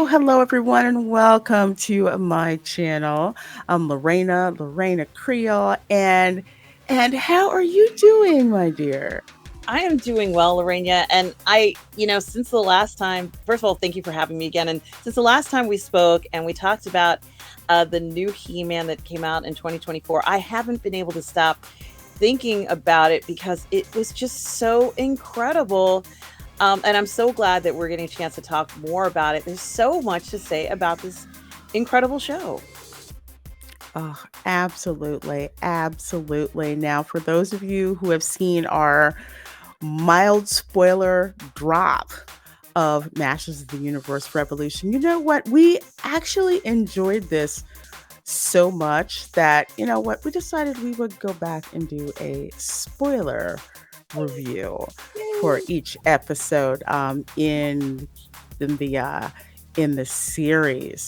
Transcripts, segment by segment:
hello, everyone, and welcome to my channel. I'm Lorena Creole, and how are you doing, my dear? I am doing well, Lorena. And since the last time, first of all, thank you for having me again. And since the last time we spoke and we talked about the new He-Man that came out in 2024, I haven't been able to stop thinking about it because it was just so incredible. And I'm so glad that we're getting a chance to talk more about it. There's so much to say about this incredible show. Oh, absolutely, absolutely. Now, for those of you who have seen our mild spoiler drop of Masters of the Universe Revolution, you know what? We actually enjoyed this so much that, you know what, we decided we would go back and do a spoiler review for Yay. each episode in the in the series.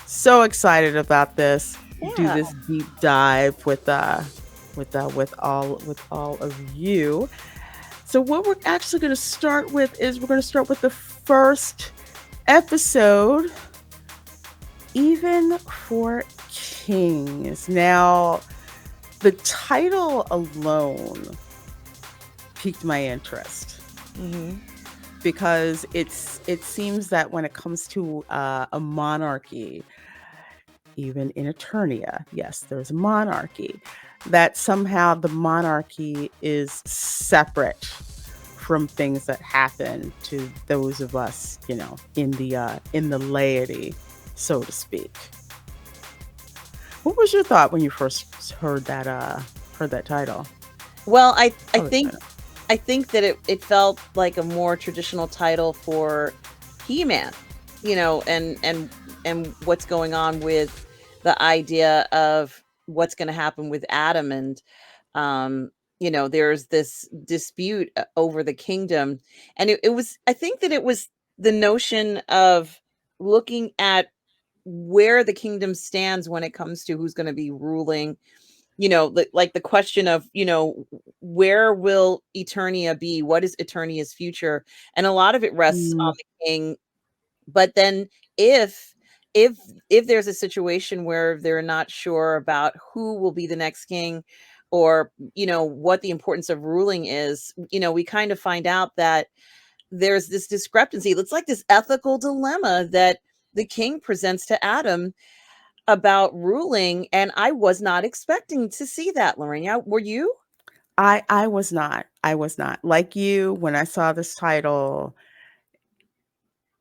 So excited about this. Do Yeah. this deep dive with all of you. So what we're actually going to start with is we're going to start with the first episode, Even for Kings. Now, the title alone piqued my interest Hmm. because it seems that when it comes to a monarchy, even in Eternia, yes, there's a monarchy, that somehow the monarchy is separate from things that happen to those of us, in the laity, so to speak. What was your thought when you first heard that title? Well, I I Oh, wait a think minute. I think that it felt like a more traditional title for He-Man, and what's going on with the idea of what's going to happen with Adam, and um there's this dispute over the kingdom, and it was, I think that it was the notion of looking at where the kingdom stands when it comes to who's going to be ruling, like the question of, where will Eternia be? What is Eternia's future? And a lot of it rests Mm, on the king. But then if if if there's a situation where they're not sure about who will be the next king, or what the importance of ruling is, we kind of find out that there's this discrepancy. It's like this ethical dilemma that the king presents to Adam about ruling, and I was not expecting to see that, Lorena. Were you? I was not. I was not. Like you, when I saw this title,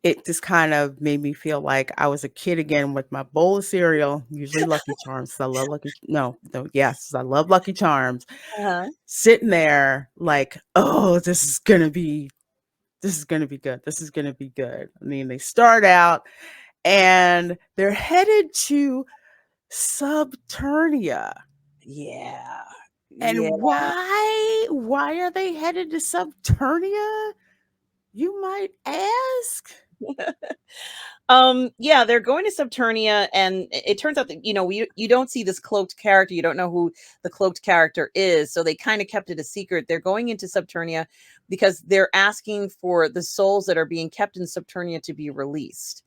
it just kind of made me feel like I was a kid again with my bowl of cereal, usually Lucky Charms. 'Cause I love no, yes, I love Lucky Charms. Uh-huh. Sitting there like, oh, this is gonna be good. This is gonna be good. I mean, they start out and they're headed to Subternia. Yeah. Yeah. And why are they headed to Subternia? You might ask. Yeah, they're going to Subternia, and it turns out that, you don't see this cloaked character. You don't know who the cloaked character is, so they kind of kept it a secret. They're going into Subternia because they're asking for the souls that are being kept in Subternia to be released.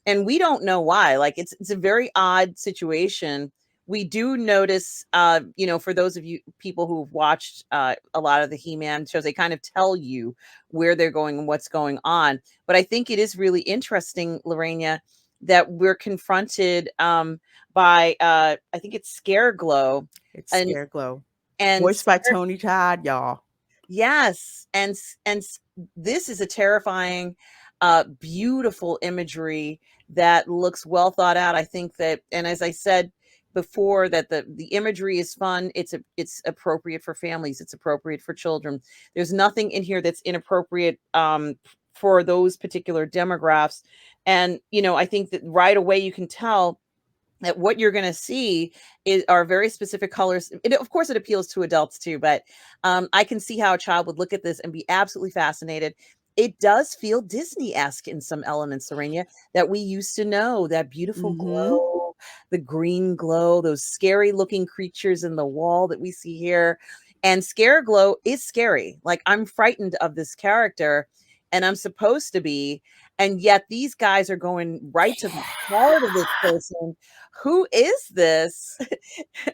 And we don't know why. Like, it's a very odd situation. We do notice, for those of you people who've watched a lot of the He-Man shows, they kind of tell you where they're going and what's going on. But I think it is really interesting, Lorena, that we're confronted by, I think it's Scareglow, It's and Scareglow. and Voiced by Tony Todd, y'all. yes, this is a terrifying, beautiful imagery that looks well thought out. I think that, and as I said before, that the imagery is fun. It's appropriate for families. It's appropriate for children. There's nothing in here that's inappropriate for those particular demographics. And I think that right away you can tell that what you're going to see are very specific colors. Of course, it appeals to adults too, but I can see how a child would look at this and be absolutely fascinated. It does feel Disney-esque in some elements, Serenia, that we used to know. That beautiful Mhm. glow, the green glow, those scary-looking creatures in the wall that we see here. And Scare Glow is scary. Like, I'm frightened of this character, and I'm supposed to be. And yet these guys are going right to the heart of this person. Who is this?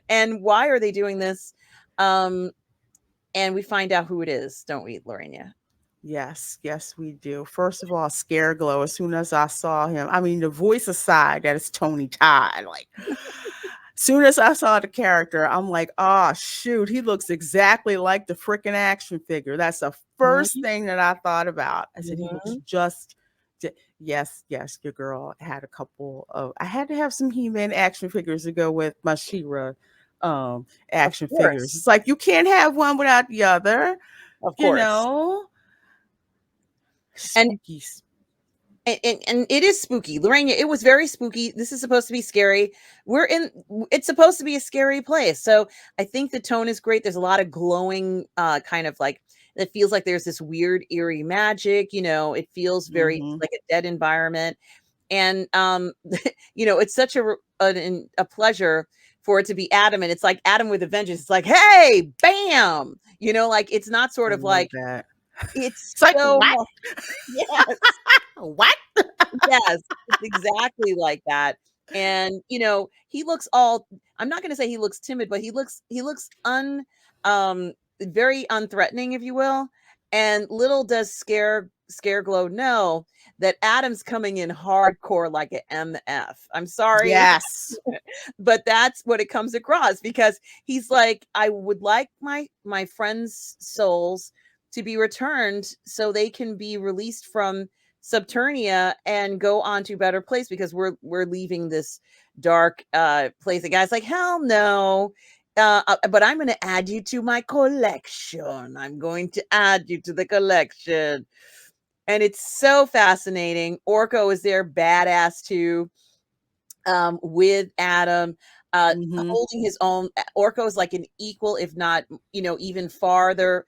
And why are they doing this? Um, and we find out who it is, don't we, Lorena? Yes, yes, we do. First of all, scare glow. As soon as I saw him, I mean, the voice aside, that is Tony Todd. Like, soon as I saw the character, I'm like, oh shoot, he looks exactly like the freaking action figure. That's the first Mhm, thing that I thought about. I said, he looks mhm. just. Yes, yes, your girl had a couple of. I had to have some He-Man action figures to go with my She-Ra Of action figures. course, It's like you can't have one without the other. of You course. know, And spooky. and it is spooky. Lorena, it was very spooky. This is supposed to be scary. It's supposed to be a scary place. So I think the tone is great. There's a lot of glowing, kind of like, it feels like there's this weird, eerie magic. It feels very Mm-hmm. like a dead environment. And, it's such a pleasure for it to be Adam. And it's like Adam with a vengeance. It's like, hey, bam, like it's not I sort of love like, that. it's It's like so, what? yes. What? Yes, it's exactly like that. And, he looks all, I'm not gonna say he looks timid, but he looks um very unthreatening, if you will. And little does Scareglow know that Adam's coming in hardcore like a MF. I'm sorry, Yes. but that's what it comes across, because he's like, I would like my friends' souls to be returned so they can be released from Subternia and go on to a better place, because we're leaving this dark place. The guy's like, hell no. But I'm going to add you to my collection. I'm going to add you to the collection. And it's so fascinating. Orko is there, badass too, with Adam, Mhm. holding his own. Orko is like an equal, if not, even farther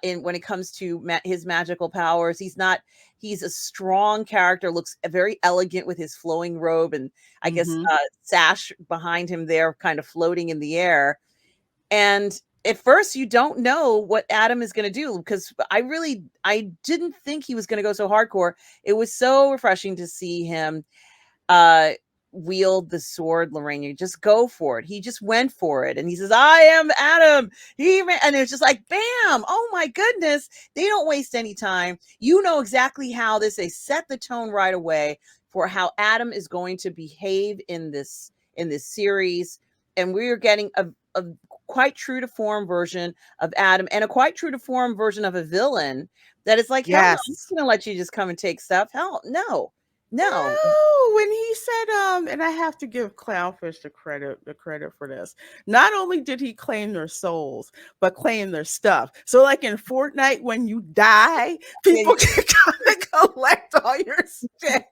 in when it comes to his magical powers. He's a strong character, looks very elegant with his flowing robe and I guess Mhm. sash behind him there, kind of floating in the air. And at first you don't know what Adam is going to do, because I didn't think he was going to go so hardcore. It was so refreshing to see him uh wield the sword. Lorraine, just go for it. He just went for it, and he says, I am Adam. And it's just like, bam, oh my goodness. They don't waste any time. You know exactly how they set the tone right away for how Adam is going to behave in this series. And we're getting a quite true to form version of Adam, and a quite true to form version of a villain that is like, hell no, I'm Yes. just gonna let you just come and take stuff. Hell no. No. No, when he said, and I have to give Clownfish the credit for this. Not only did he claim their souls, but claim their stuff. So, like in Fortnite, when you die, Yeah, people can come and collect all your stash.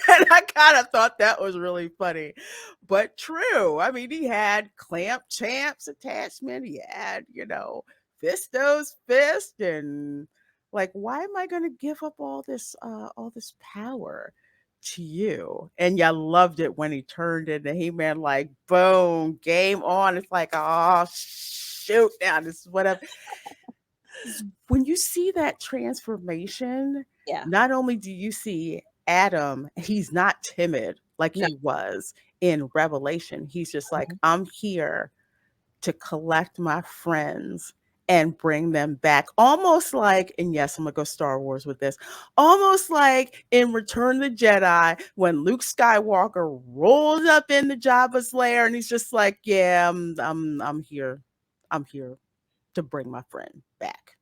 And I kind of thought that was really funny, but true. I mean, he had Clamp Champ's attachment. He had, Fisto's fist, and like, why am I going to give up all this power to you? And you loved it when he turned into He-Man, like, boom, game on. It's like, oh shoot, now this is what I'm. When you see that transformation, yeah. not only do you see Adam, he's not timid like No. he was in Revelation. He's just like, Mhm. I'm here to collect my friends and bring them back. Almost like, and yes, I'm gonna go Star Wars with this, almost like in Return of the Jedi when Luke Skywalker rolls up into Jabba's lair and he's just like, yeah, I'm here. I'm here to bring my friend back.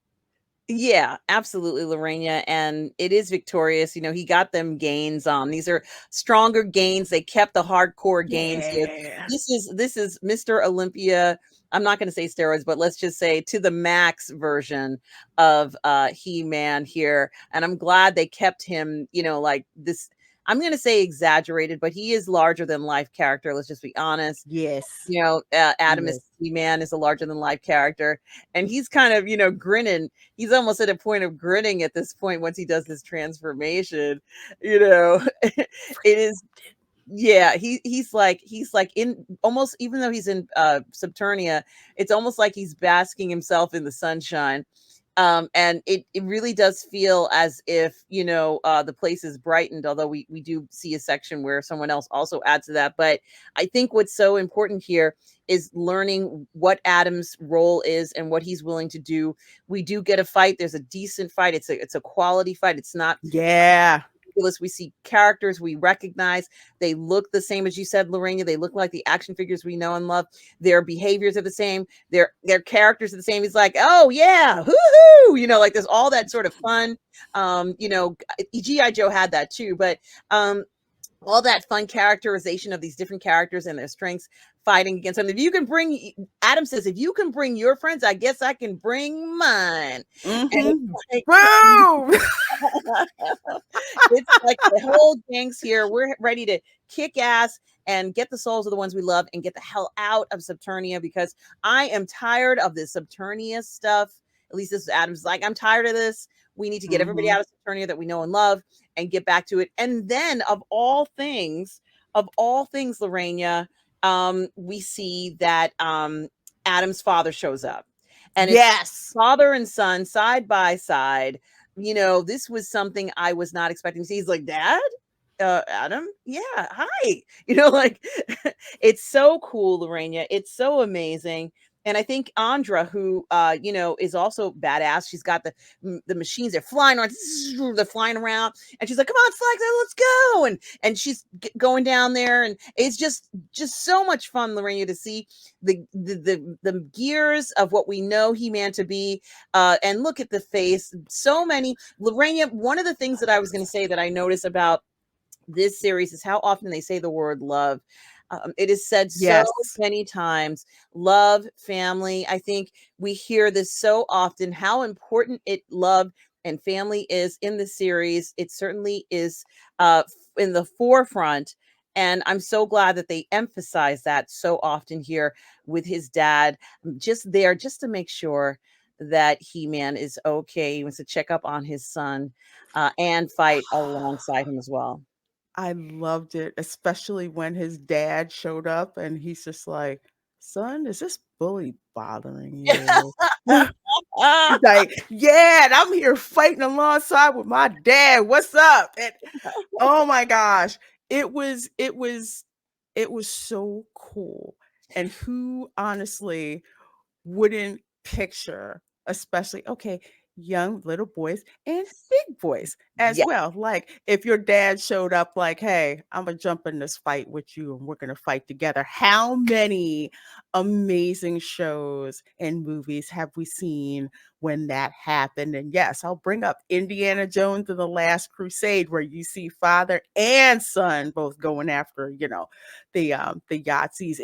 Yeah, absolutely, Lorena. And it is victorious. He got them gains on. These are stronger gains. They kept the hardcore gains here. Yeah. This is Mr. Olympia. I'm not going to say steroids, but let's just say to the max version of He-Man here. And I'm glad they kept him, like this. I'm going to say exaggerated, but he is larger than life character. Let's just be honest. Yes. Adam is Yes. He-Man is a larger than life character, and he's kind of, grinning. He's almost at a point of grinning at this point once he does this transformation. It is, yeah, he's like in almost, even though he's in Subternia, it's almost like he's basking himself in the sunshine. And it really does feel as if, the place is brightened, although we do see a section where someone else also adds to that. But I think what's so important here is learning what Adam's role is and what he's willing to do. We do get a fight. There's a decent fight. It's a quality fight. It's not Yeah. ridiculous. We see characters we recognize. They look the same, as you said, Lorena. They look like the action figures we know and love. Their behaviors are the same. Their characters are the same. He's like, oh yeah, hoo-hoo! Like there's all that sort of fun. GI Joe had that too, but all that fun characterization of these different characters and their strengths fighting against them. If you can bring, Adam says, if you can bring your friends, I guess I can bring mine. And Mm-hmm. it's like, Boom. it's like the whole gang's here. We're ready to kick ass and get the souls of the ones we love and get the hell out of Subternia, because I am tired of this Subternia stuff. At least this is Adam's like, I'm tired of this. We need to get everybody Mm-hmm. out of Subternia that we know and love and get back to it. And then of all things, Lorena, we see that Adam's father shows up. And it's Yes. father and son side by side. This was something I was not expecting to see. He's like, Dad? Adam? Yeah, hi. Like it's so cool, Lorena. It's so amazing. And I think Andra, who is also badass. She's got the machines. They're flying around. They're flying around, and she's like, "Come on, Slack, let's go!" And she's going down there, and it's just so much fun, Lorena, to see the gears of what we know He-Man to be. And look at the face. So many, Lorena. One of the things that I was going to say that I notice about this series is how often they say the word love. It is said so Yes. many times. Love, family. I think we hear this so often, how important love and family is in the series. It certainly is in the forefront. And I'm so glad that they emphasize that so often here with his dad, just there, just to make sure that He-Man is okay. He wants to check up on his son and fight alongside him as well. I loved it, especially when his dad showed up and he's just like, "Son, is this bully bothering you?" He's like, "Yeah, and I'm here fighting alongside with my dad. What's up?" And oh my gosh, it was so cool. And who honestly wouldn't picture, especially, okay, young little boys and big boys as Yeah. well. Like if your dad showed up like, "Hey, I'm gonna jump in this fight with you and we're gonna fight together." How many amazing shows and movies have we seen when that happened? And yes, I'll bring up Indiana Jones and the Last Crusade, where you see father and son both going after, the Yahtzees.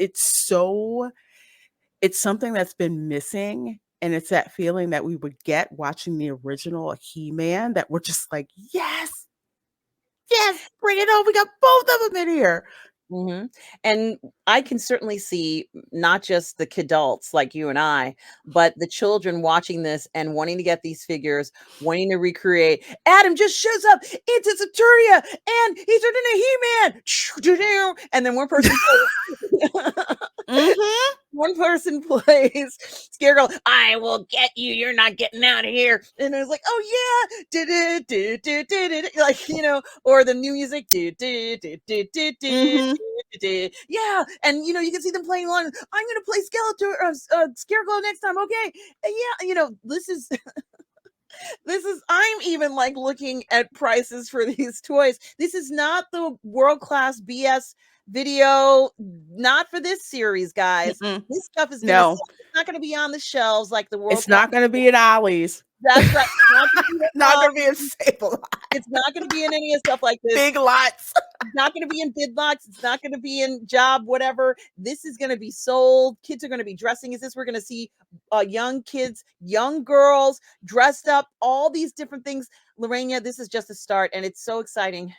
It's something that's been missing, and it's that feeling that we would get watching the original He-Man, that we're just like, "Yes, yes, bring it on. We got both of them in here." Mhm. And I can certainly see not just the kidults like you and I, but the children watching this and wanting to get these figures, wanting to recreate. Adam just shows up into Saturnia and he turned into He-Man. And then one person Mhm. one person plays Scarecrow. I will get you. You're not getting out of here. And I was like, oh yeah, like or the new music, Mhm. yeah. And you can see them playing along. I'm gonna play Skeletor or Scarecrow next time. Okay, and yeah, this is I'm even like looking at prices for these toys. This is not the world class BS video, not for this series, guys. Mm-mm. This stuff is gonna No, sell. It's not gonna be on the shelves like the world it's class. not gonna be in Ollie's. That's right. It's not gonna be Not gonna be in Sable. it's not gonna be in any of stuff like this. Big Lots. It's not going to be in bid box. It's not going to be in job, whatever. This is going to be sold. Kids are going to be dressing as this. We're going to see young kids, young girls dressed up, all these different things. Lorena, this is just a start, and it's so exciting.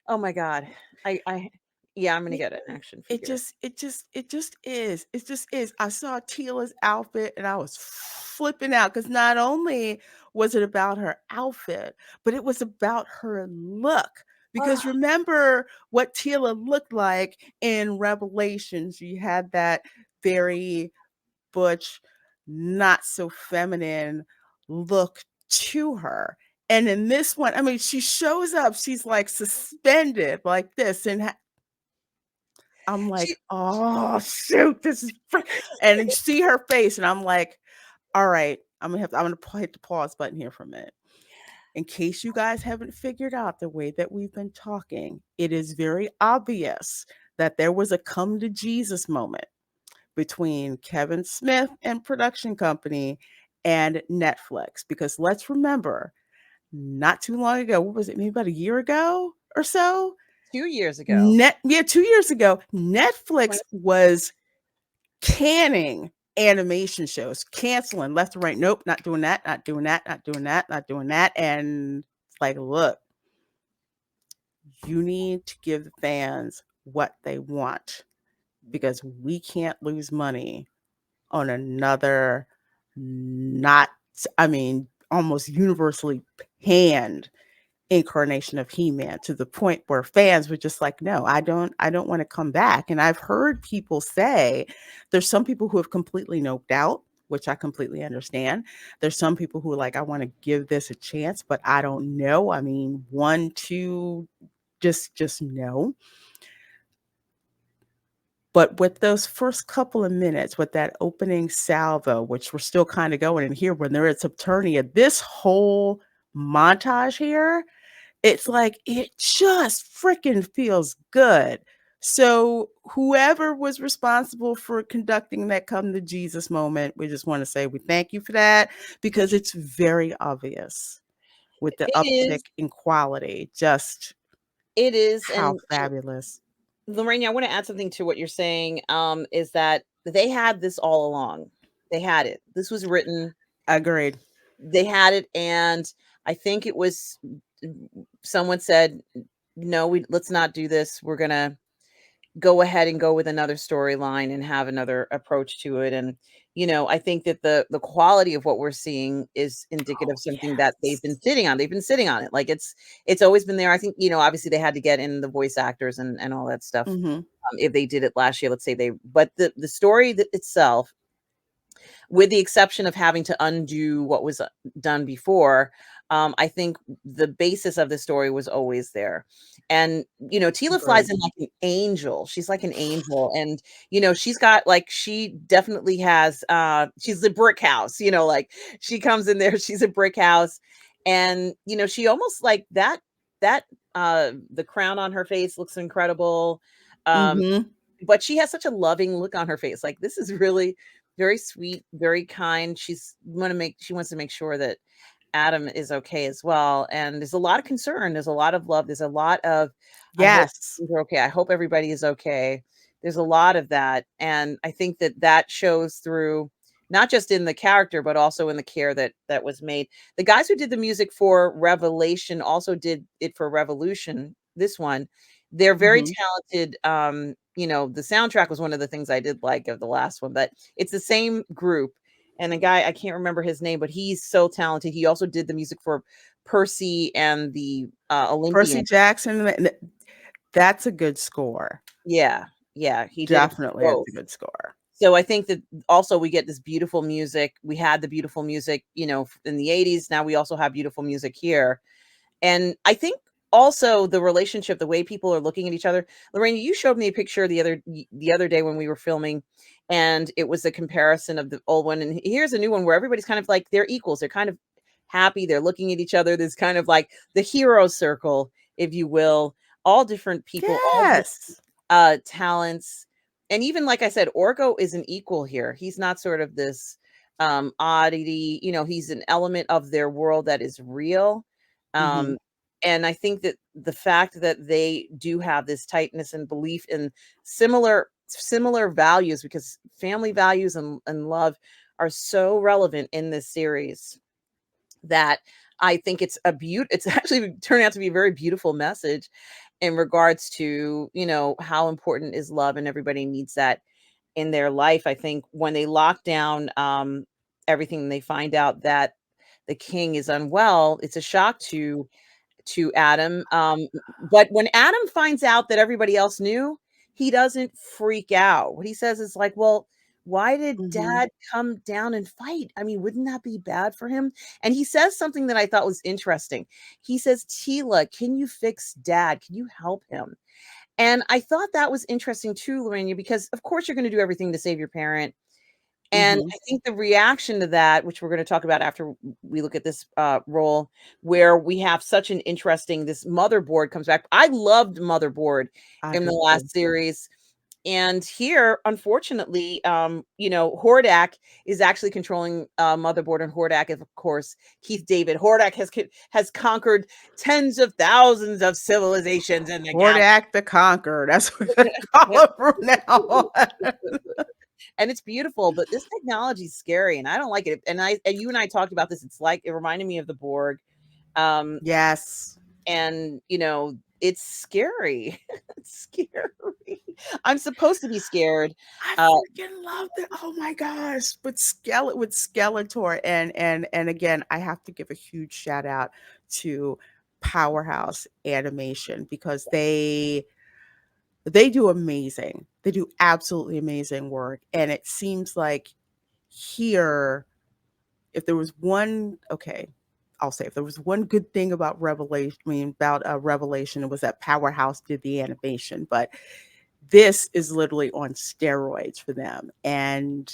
Oh my God. Yeah, I'm going to get an action It figure. just it just it just is. It just is. I saw Tila's outfit and I was flipping out, because not only was it about her outfit, but it was about her look. Because Oh, remember what Tila looked like in Revelations. You had that very butch, not so feminine look to her. And in this one, I mean, she shows up, she's like suspended like this, and I'm like, She oh shoot, this is and you see her face, and I'm like, all right, I'm gonna hit the pause button here for a minute. In case you guys haven't figured out the way that we've been talking, it is very obvious that there was a come to Jesus moment between Kevin Smith and production company and Netflix. Because let's remember, not too long ago, what was it, maybe about a year ago or so? 2 years ago. 2 years ago, Netflix was canning animation shows, canceling left and right. Nope, not doing that, not doing that, not doing that, not doing that. And it's like, look, you need to give the fans what they want because we can't lose money on another not, I mean, almost universally panned incarnation of He-Man, to the point where fans were just like, no, I don't want to come back. And I've heard people say there's some people who have completely noped out, which I completely understand. There's some people who are like, I want to give this a chance, but I don't know. I mean, one, two, just no. But with those first couple of minutes, with that opening salvo, which we're still kind of going in here when they're at Subternia, this whole montage here, it's like it just freaking feels good. So whoever was responsible for conducting that come to Jesus moment, we just want to say we thank you for that, because it's very obvious with the It uptick is. in quality, just It is. how And fabulous. Lorraine, I want to add something to what you're saying. Is that they had this all along. They had it. This was written. Agreed. They had it, and I think it was someone said, "No, let's not do this. We're gonna go ahead and go with another storyline and have another approach to it." And I think that the quality of what we're seeing is indicative Oh of something that they've yes. been sitting on. They've been sitting on it. Like it's always been there. I think, obviously they had to get in the voice actors and all that stuff. Mhm. If they did it last year, let's say but the story itself, with the exception of having to undo what was done before, I think the basis of the story was always there. And Tila flies Agreed. in like an angel. She's like an angel, and she's got like, she definitely has, she's the brick house. Like, she comes in there, she's a brick house, and she almost like that the crown on her face looks incredible. um Mhm. but she has such a loving look on her face. Like, this is really very sweet, very kind. She wants to make sure that Adam is okay as well. And there's a lot of concern. There's a lot of love. There's a lot of, I hope Yes. things are okay. I hope everybody is okay. There's a lot of that. And I think that shows through, not just in the character, but also in the care that was made. The guys who did the music for Revelation also did it for Revolution. This one, they're very Mhm. talented. The soundtrack was one of the things I did like of the last one, but it's the same group. And a guy, I can't remember his name, but he's so talented. He also did the music for Percy and the Percy Olympian. Jackson, that's a good score. Yeah, yeah, he did it for Definitely, it's both. a good score. So I think that also we get this beautiful music. We had the beautiful music, in the 80s. Now we also have beautiful music here. And I think also the relationship, the way people are looking at each other. Lorraine, you showed me a picture the other day when we were filming, and it was a comparison of the old one. And here's a new one where everybody's kind of like, they're equals. They're kind of happy. They're looking at each other. There's kind of like the hero circle, if you will, all different people, all different Yes. talents. And even like I said, Orko is an equal here. He's not sort of this oddity. He's an element of their world that is real. Mhm. Um, and I think that the fact that they do have this tightness and belief in similar values, because family values and love are so relevant in this series, that I think it's actually turned out to be a very beautiful message in regards to, how important is love, and everybody needs that in their life. I think when they lock down everything, they find out that the king is unwell. It's a shock to Adam. But when Adam finds out that everybody else knew, he doesn't freak out. What he says is like, well, Why did Mhm. dad come down and fight? I mean, wouldn't that be bad for him? And he says something that I thought was interesting. He says, Tila, can you fix dad? Can you help him? And I thought that was interesting too, Lorena, because of course you're going to do everything to save your parent. And Mhm. I think the reaction to that, which we're going to talk about after we look at this role, where we have such an interesting, this motherboard comes back. I loved motherboard I in the did too. last series. And here, unfortunately, Hordak is actually controlling Motherboard, and Hordak is, of course, Keith David. Hordak has conquered tens of thousands of civilizations in the galaxy. Hordak the Conqueror. That's what we're gonna call him from now on. And it's beautiful, but this technology is scary, and I don't like it. And you and I talked about this. It's like it reminded me of the Borg, um, Yes. and it's scary. It's scary. I'm supposed to be scared. I Uh, freaking love it. Oh my gosh. With Skeletor and again, I have to give a huge shout out to Powerhouse Animation because they do amazing. They do absolutely amazing work. And it seems like here, if there was one, okay, I'll say if there was one good thing about Revelation, I mean, about Revelation, it was that Powerhouse did the animation. But this is literally on steroids for them. And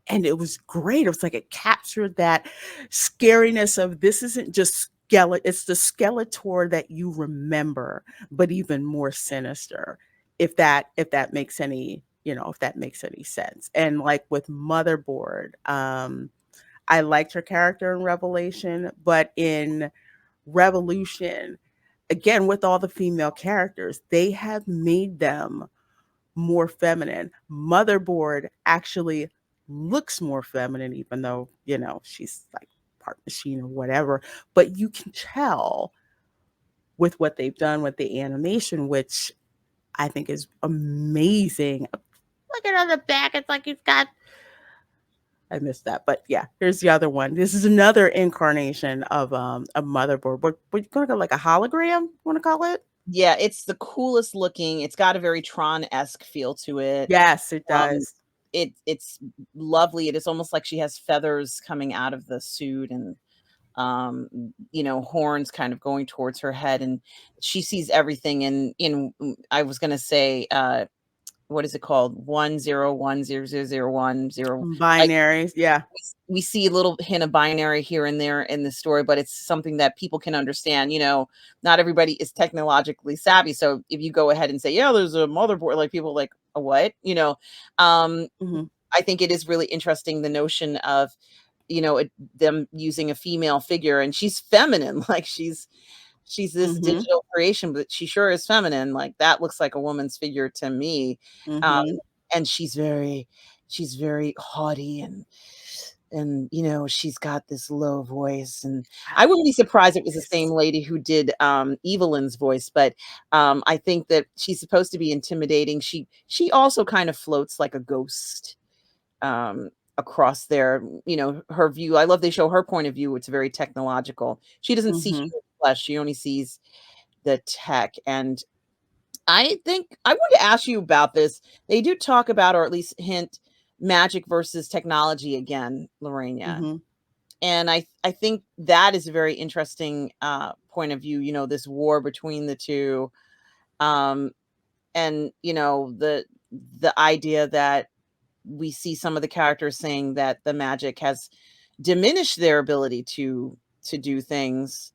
it was great. It was like it captured that scariness of this isn't just it's the Skeletor that you remember, but even more sinister. If that makes any, if that makes any sense. And like with Motherboard, I liked her character in Revelation, but in Revolution, again with all the female characters, they have made them more feminine. Motherboard actually looks more feminine, even though, she's like part machine or whatever. But you can tell with what they've done with the animation, which I think is amazing. Look at on the back. It's like he's got. I missed that, but yeah, here's the other one. This is another incarnation of a motherboard. What you gonna go like a hologram? Want to call it? yeah, it's the coolest looking. It's got a very Tron-esque feel to it. Yes, it Um, does. it's lovely. It is almost like she has feathers coming out of the suit, and horns kind of going towards her head, and she sees everything. And I was gonna say, what is it called? 1010001 like Binaries, yeah. we see a little hint of binary here and there in the story, but it's something that people can understand. Not everybody is technologically savvy. So if you go ahead and say, yeah, there's a motherboard, like people are like, a what? Um, Mhm. I think it is really interesting, the notion of, them using a female figure, and she's feminine, like she's this Mhm. digital creation, but she sure is feminine. Like that looks like a woman's figure to me. Um, Mhm. and she's very haughty, and she's got this low voice, and I wouldn't be surprised if it was the same Yes. lady who did Evelyn's voice. But I think that she's supposed to be intimidating. She also kind of floats like a ghost um across there. Her view, I love they show her point of view. It's very technological. She doesn't see Mhm. human flesh, she only sees the tech. And I think I wanted to ask you about this. They do talk about, or at least hint, magic versus technology again, Lorena. Mhm. And I think that is a very interesting point of view, this war between the two. Um and the idea that we see some of the characters saying that the magic has diminished their ability to do things.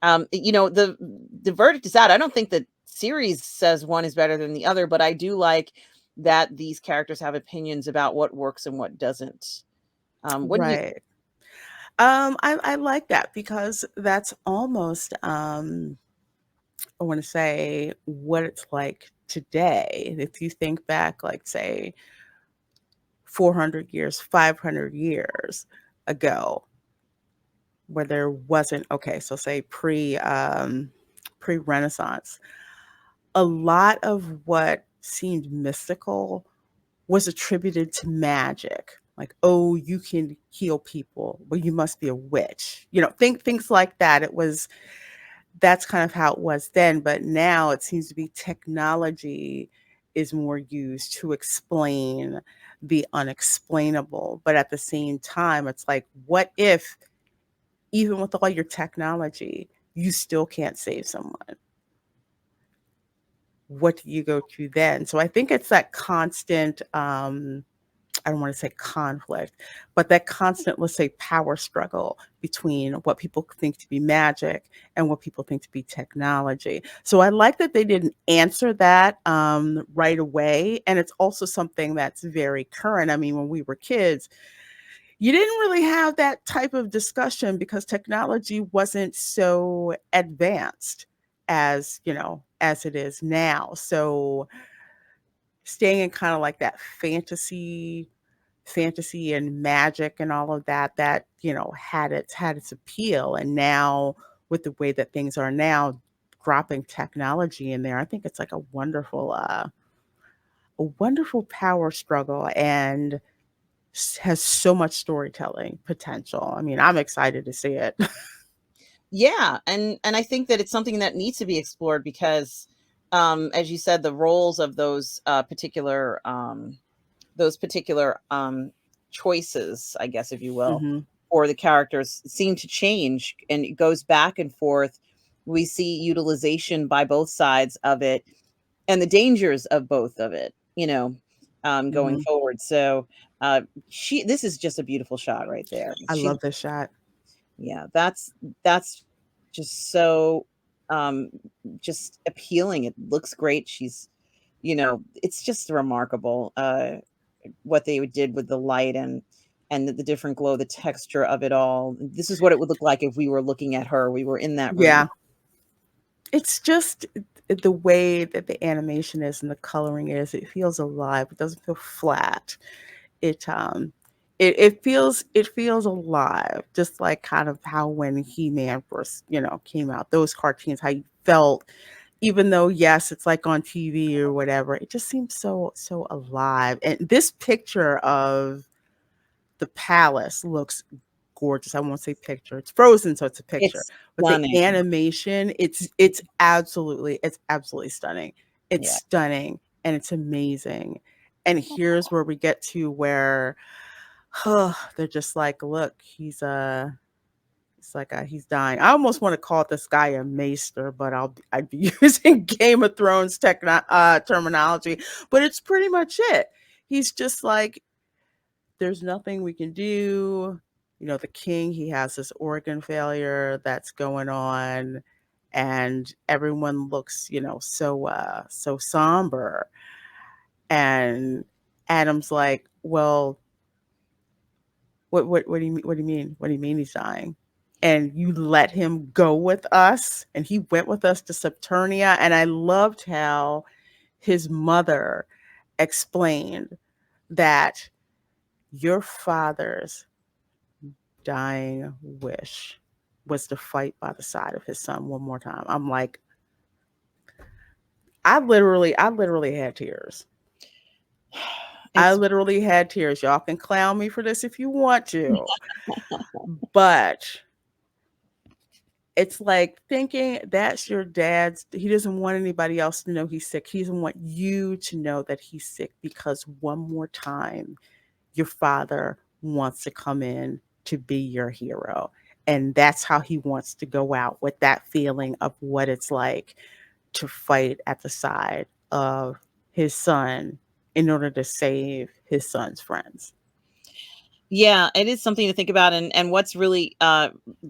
The verdict is out. I don't think the series says one is better than the other, but I do like that these characters have opinions about what works and what doesn't. What do you Right. I like that because that's almost I want to say what it's like today. If you think back, like say 400 years, 500 years ago, where there wasn't okay, so say pre Renaissance, a lot of what seemed mystical was attributed to magic. Like, oh, you can heal people. Well, you must be a witch. Things like that. That's kind of how it was then. But now it seems to be technology is more used to explain the unexplainable. But at the same time, it's like, what if, even with all your technology, you still can't save someone? What do you go to then? So I think it's that constant, I don't want to say conflict, but that constant, let's say, power struggle between what people think to be magic and what people think to be technology. So I like that they didn't answer that right away. And it's also something that's very current. I mean, when we were kids, you didn't really have that type of discussion because technology wasn't so advanced as, as it is now. So staying in kind of like that fantasy and magic and all of that, had its appeal. And now, with the way that things are now, dropping technology in there, I think it's like a wonderful power struggle, and has so much storytelling potential. I mean, I'm excited to see it. Yeah, and I think that it's something that needs to be explored because, as you said, the roles of those particular choices, I guess, if you will, Hmm. or the characters seem to change, and it goes back and forth. We see utilization by both sides of it, and the dangers of both of it, going Hmm. forward. So, this is just a beautiful shot right there. I love this shot. Yeah, that's just so, um, just appealing. It looks great. It's just remarkable, what they did with the light and the different glow, the texture of it all. This is what it would look like if we were looking at her. We were in that room. Yeah, it's just the way that the animation is and the coloring is. It feels alive. It doesn't feel flat. It feels alive, just like kind of how when He-Man first, came out, those cartoons, how you felt, even though, yes, it's like on TV or whatever, it just seems so alive. And this picture of the palace looks gorgeous. I won't say picture. It's frozen, so it's a picture. It's But the stunning. animation, it's absolutely stunning. It's Yeah. stunning and it's amazing. And here's where we get to where they're just like, look, he's dying. I almost want to call this guy a maester, but I'd be using Game of Thrones terminology. But it's pretty much it. He's just like, there's nothing we can do. The king, he has this organ failure that's going on, and everyone looks, so somber. And Adam's like, well, what do you mean? What do you mean? What do you mean he's dying? And you let him go with us, and he went with us to Saturnia. And I loved how his mother explained that your father's dying wish was to fight by the side of his son one more time. I'm like, I literally had tears. I It's literally had tears. Y'all can clown me for this if you want to, but it's like thinking that's your dad's. He doesn't want anybody else to know he's sick. He doesn't want you to know that he's sick because one more time, your father wants to come in to be your hero. And that's how he wants to go out, with that feeling of what it's like to fight at the side of his son in order to save his son's friends. Yeah, it is something to think about, and what's really,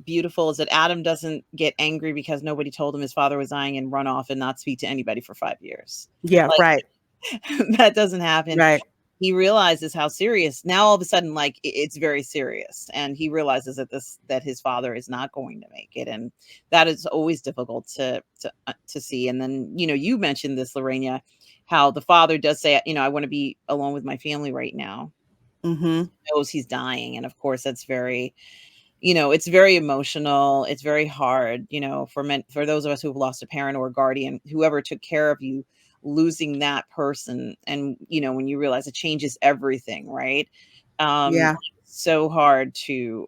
beautiful is that Adam doesn't get angry because nobody told him his father was dying and run off and not speak to anybody for 5 years. Yeah, Like, right, that doesn't happen. right. He realizes how serious now. All of a sudden, like, it's very serious, and he realizes that his father is not going to make it, and that is always difficult to see. And then, you mentioned this, Lorena, how the father does say, "I wanna be alone with my family right now." Mhm. Knows he's dying, and of course, that's it's very emotional. It's very hard, for those of us who've lost a parent or a guardian, whoever took care of you, losing that person. And, when you realize it changes everything, right? Yeah. So hard to,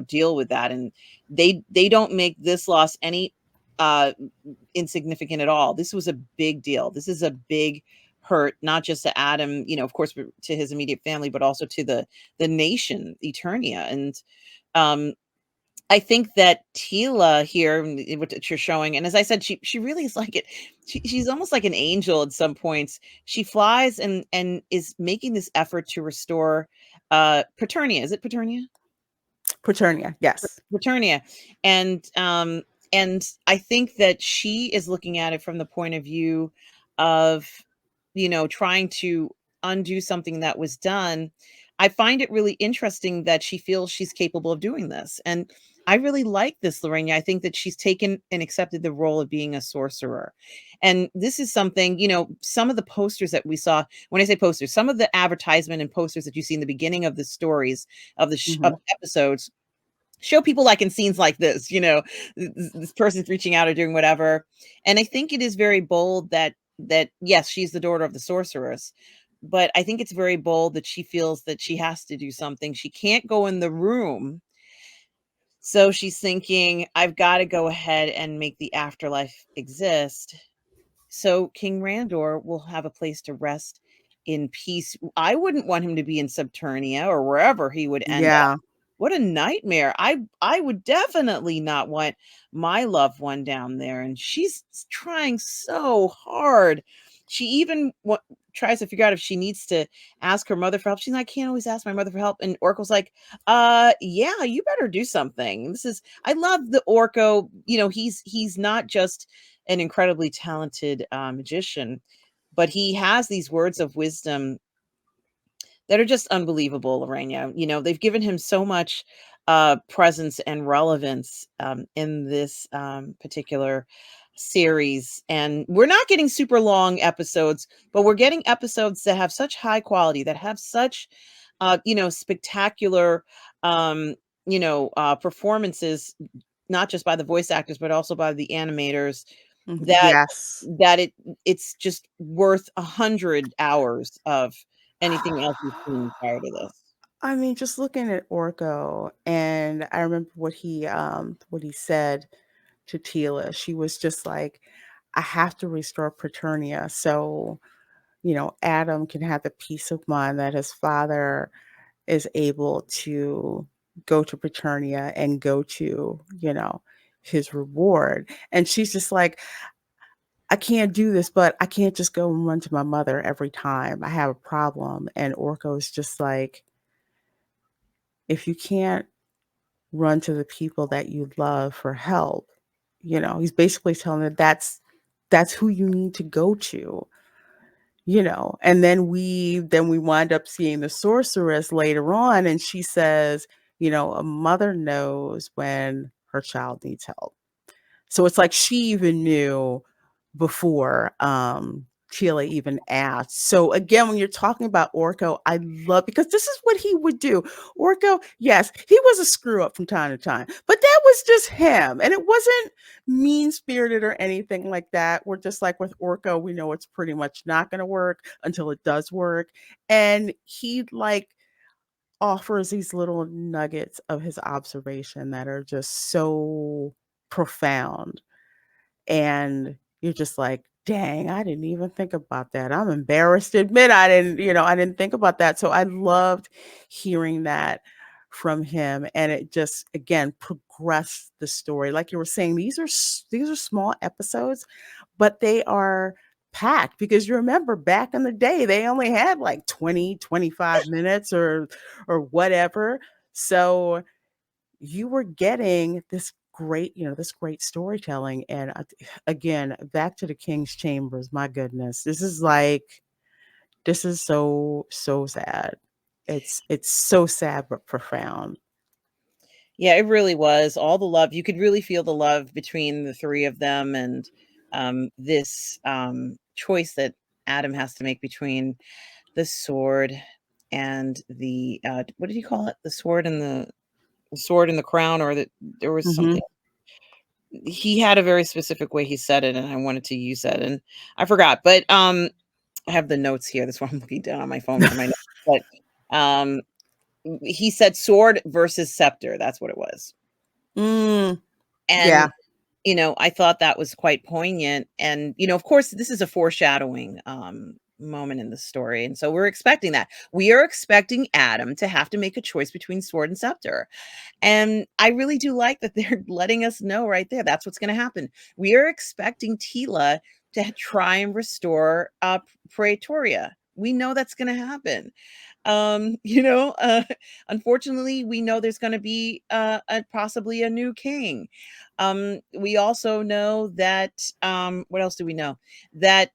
deal with that. And they don't make this loss any, uh, insignificant at all. This was a big deal. This is a big hurt, not just to Adam, of course, to his immediate family, but also to the nation, Eternia. And um, I think that Tila here, what you're showing, and as I said, she really is like it. She's almost like an angel at some points. She flies and is making this effort to restore Paternia. Is it Paternia? Paternia, yes. Paternia. And I think that she is looking at it from the point of view of, trying to undo something that was done. I find it really interesting that she feels she's capable of doing this. And I really like this, Lorena. I think that she's taken and accepted the role of being a sorcerer. And this is something, some of the posters that we saw, when I say posters, some of the advertisement and posters that you see in the beginning of the stories of of Hmm. the episodes show people like in scenes like this, this person's reaching out or doing whatever. And I think it is very bold that yes, she's the daughter of the sorceress, but I think it's very bold that she feels that she has to do something. She can't go in the room. So she's thinking, I've got to go ahead and make the afterlife exist so King Randor will have a place to rest in peace. I wouldn't want him to be in Subternia or wherever he would end up. Yeah. What a nightmare. I would definitely not want my loved one down there, and she's trying so hard. She even tries to figure out if she needs to ask her mother for help. She's like, I can't always ask my mother for help. And Orko's like, yeah, you better do something. I love the Orko. He's not just an incredibly talented magician, but he has these words of wisdom that are just unbelievable, Lorena. They've given him so much presence and relevance in this particular series. And we're not getting super long episodes, but we're getting episodes that have such high quality, that have such, spectacular, performances, not just by the voice actors, but also by the animators, that Yes. it's just worth 100 hours of anything else you've seen prior to this. I mean, just looking at Orko, and I remember what he said to Tila. She was just like, I have to restore Paternia so, Adam can have the peace of mind that his father is able to go to Paternia and go to, his reward. And she's just like, I can't do this, but I can't just go and run to my mother every time I have a problem. And Orko is just like, if you can't run to the people that you love for help, he's basically telling her that's who you need to go to, and then we wind up seeing the sorceress later on, and she says, a mother knows when her child needs help. So it's like she even knew before Tila even asked. So again, when you're talking about Orko, I love, because this is what he would do. Orko, yes, he was a screw up from time to time, but that was just him. And it wasn't mean spirited or anything like that. We're just like with Orko, we know it's pretty much not going to work until it does work. And he like offers these little nuggets of his observation that are just so profound, and you're just like, dang, I didn't even think about that. I'm embarrassed to admit I didn't think about that. So I loved hearing that from him, and it just again progressed the story. Like you were saying, these are small episodes, but they are packed, because you remember back in the day they only had like 20-25 minutes or whatever. So you were getting this great storytelling. And again, back to the King's Chambers, my goodness, this is so sad. It's so sad but profound. Yeah, it really was all the love. You could really feel the love between the three of them, and this choice that Adam has to make between the sword and the what did he call it? The sword and the crown, or that there was Hmm. something. He had a very specific way he said it, and I wanted to use that, and I forgot. But I have the notes here. That's why I'm looking down on my phone for my notes. But he said sword versus scepter. That's what it was. Mm, And yeah. I thought that was quite poignant. And of course, this is a foreshadowing. moment in the story. And so we're expecting that. We are expecting Adam to have to make a choice between sword and scepter. And I really do like that they're letting us know right there that's what's going to happen. We are expecting Tila to try and restore Praetoria. We know that's going to happen. You know, unfortunately, we know there's going to be possibly a new king. We also know that what else do we know? That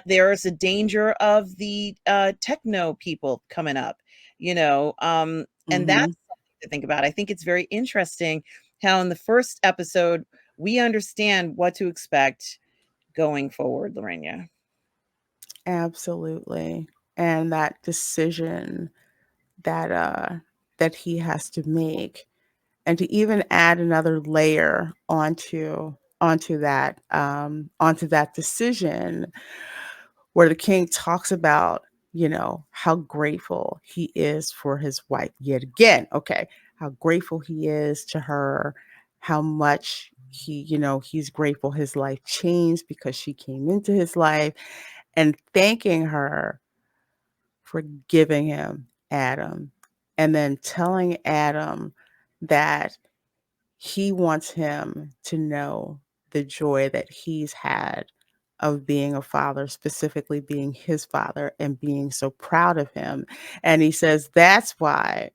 there is a danger of the techno people coming up, you know, and that's Mhm. something to think about. I think it's very interesting how in the first episode we understand what to expect going forward, Lorena. Absolutely. And that decision that that he has to make, and to even add another layer onto that decision, where the king talks about, how grateful he is for his wife yet again. Okay, how grateful he is to her, how much he's grateful his life changed because she came into his life, and thanking her for giving him Adam, and then telling Adam that he wants him to know the joy that he's had of being a father, specifically being his father and being so proud of him. And he says, "That's why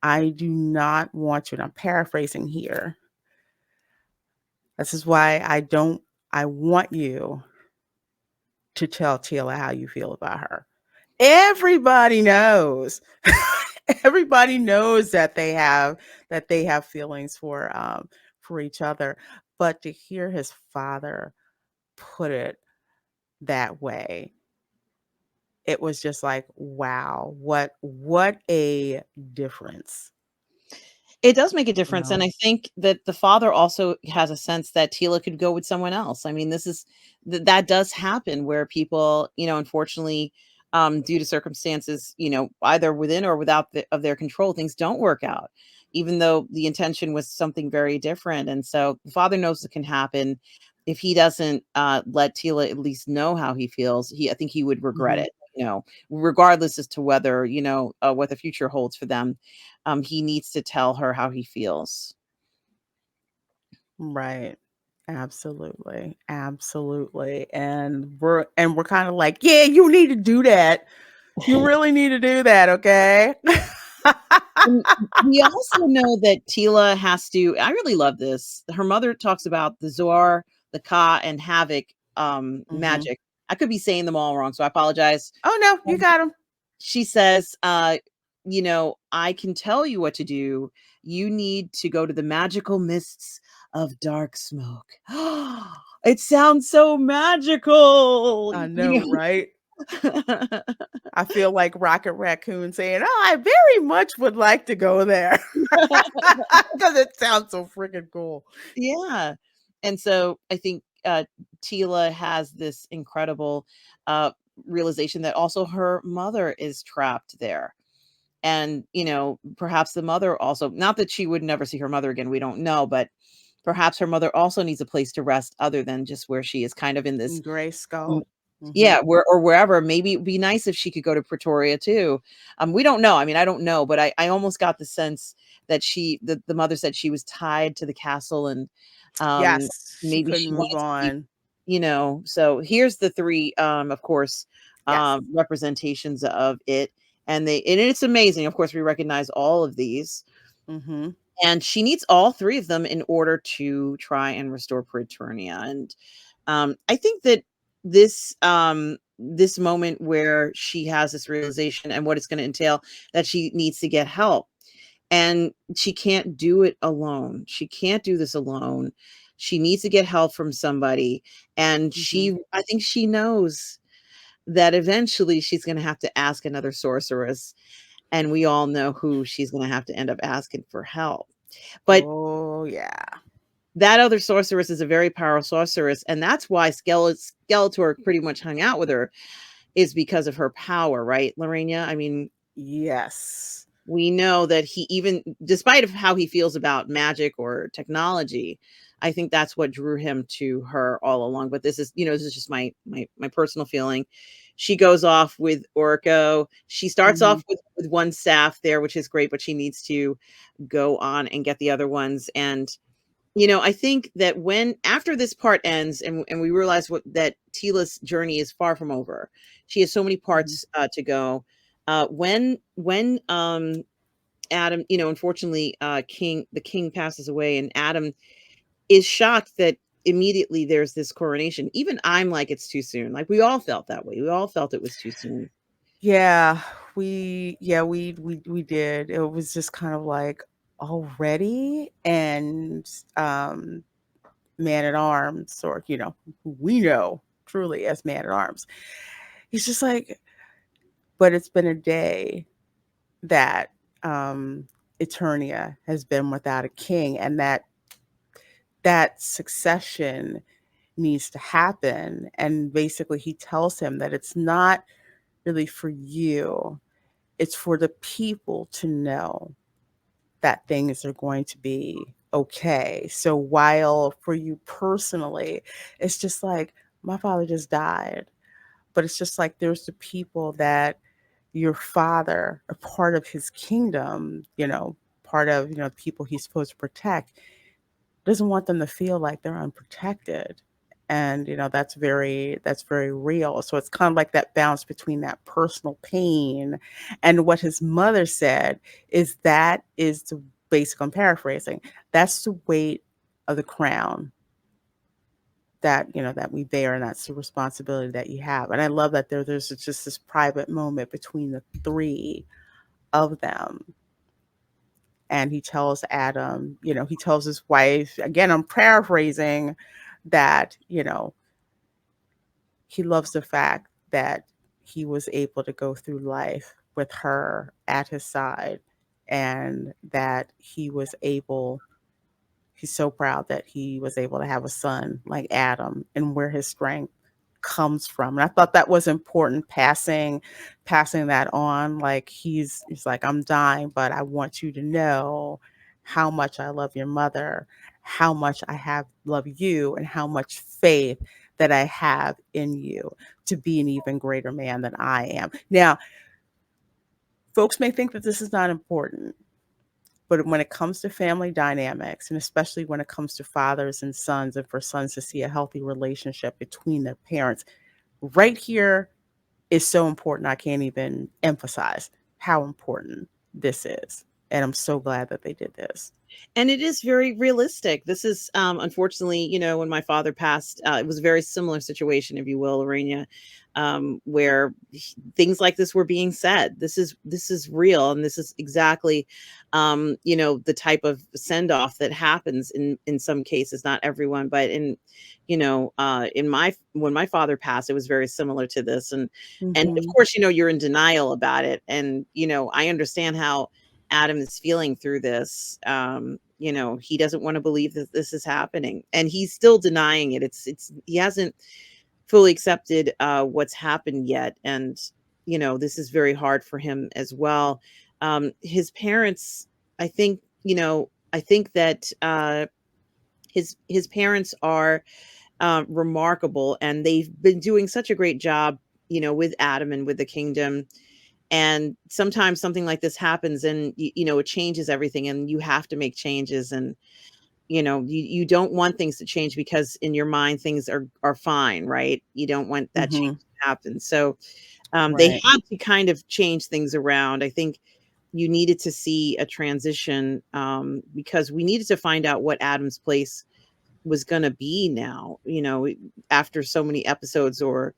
I do not want you," and I'm paraphrasing here. "This is why I want you to tell Tila how you feel about her." Everybody knows. Everybody knows that they have feelings for each other, but to hear his father put it that way, it was just like, wow, what a difference, It does make a you difference, and know? I think that the father also has a sense that Tila could go with someone else. I mean, this is that does happen where people, unfortunately, due to circumstances, either within or without of their control, things don't work out, even though the intention was something very different. And so the father knows it can happen. If he doesn't let Tila at least know how he feels, I think he would regret Mhm. it. Regardless as to whether what the future holds for them, he needs to tell her how he feels. Right. Absolutely. Absolutely. And we're kind of like, "Yeah, you need to do that. You really need to do that, okay?" And we also know that Tila has to I really love this. Her mother talks about the Zor, the Ka, and Havoc Mhm. magic. I could be saying them all wrong, so I apologize. Oh, no, you Um, got him. she says, I can tell you what to do. You need to go to the magical mists of dark smoke. It sounds so magical. I know, right? I feel like Rocket Raccoon saying, "Oh, I very much would like to go there." Because it sounds so freaking cool. Yeah. And so I think Tila has this incredible uh, realization that also her mother is trapped there. And, perhaps the mother also, not that she would never see her mother again, we don't know, but perhaps her mother also needs a place to rest other than just where she is kind of in this. Gray Mm, Skull. Mhm. yeah, or wherever. Maybe it'd be nice if she could go to Pretoria too. We don't know. I mean, I don't know, but I almost got the sense that the mother said she was tied to the castle, and um, Yes, she maybe couldn't she move wanted to be, on. so here's the three, of course, Yes. representations of it, and it's amazing. Of course, we recognize all of these, Mhm. and she needs all three of them in order to try and restore Praetornia. And I think that this moment where she has this realization and what it's going to entail, that she needs to get help, and she can't do it alone. She can't do this alone. She needs to get help from somebody, and Mhm. I think she knows that eventually she's going to have to ask another sorceress, and we all know who she's going to have to end up asking for help. But Oh, yeah. that other sorceress is a very powerful sorceress, and that's why Skeletor pretty much hung out with her, is because of her power, right, Lorena? I mean, Yes. we know that he, even despite of how he feels about magic or technology, I think that's what drew him to her all along. But this is, this is just my personal feeling. She goes off with Orko. She starts Mhm. off with one staff there, which is great, but she needs to go on and get the other ones. And I think that when after this part ends and we realize that Tila's journey is far from over. She has so many Mhm. parts to go. When Adam, unfortunately, the king passes away, and Adam is shocked that immediately there's this coronation. Even I'm like, it's too soon. Like, we all felt that way. We all felt it was too soon. Yeah, we did. It was just kind of like already, and Man at Arms, or who we know truly as Man at Arms. He's just like, but it's been a day that Eternia has been without a king, and that succession needs to happen. And basically, he tells him that it's not really for you, it's for the people to know that things are going to be okay. So, while for you personally, it's just like, my father just died, but it's just like there's the people that your father, a part of his kingdom, part of, people he's supposed to protect, doesn't want them to feel like they're unprotected. And that's very real. So it's kind of like that balance between that personal pain and what his mother said is the basic, I'm paraphrasing, that's the weight of the crown that we bear, and that's the responsibility that you have. And I love that there's just this private moment between the three of them. And he tells Adam, he tells his wife, again, I'm paraphrasing, that, he loves the fact that he was able to go through life with her at his side, and that he's so proud that he was able to have a son like Adam, and where his strength comes from. And I thought that was important, passing that on. Like, he's like, I'm dying, but I want you to know how much I love your mother, how much I have love you, and how much faith that I have in you to be an even greater man than I am. Now, folks may think that this is not important, but when it comes to family dynamics, and especially when it comes to fathers and sons, and for sons to see a healthy relationship between their parents, right here is so important. I can't even emphasize how important this is. And I'm so glad that they did this. And it is very realistic. This is, unfortunately, when my father passed, it was a very similar situation, if you will, Lorena, where things like this were being said. This is real, and this is exactly, the type of send off that happens in some cases, not everyone, but in my when my father passed, it was very similar to this, and of Mhm. course, you're in denial about it, and I understand how Adam is feeling through this. He doesn't want to believe that this is happening, and he's still denying it. It's he hasn't fully accepted what's happened yet, and this is very hard for him as well. His parents, I think that his parents are remarkable, and they've been doing such a great job, with Adam and with the kingdom. And sometimes something like this happens, and it changes everything, and you have to make changes, and you don't want things to change, because in your mind things are fine, right? You don't want that change Mhm. to happen. So they Right. had to kind of change things around. I think you needed to see a transition, because we needed to find out what Adam's place was going to be now, after so many episodes, or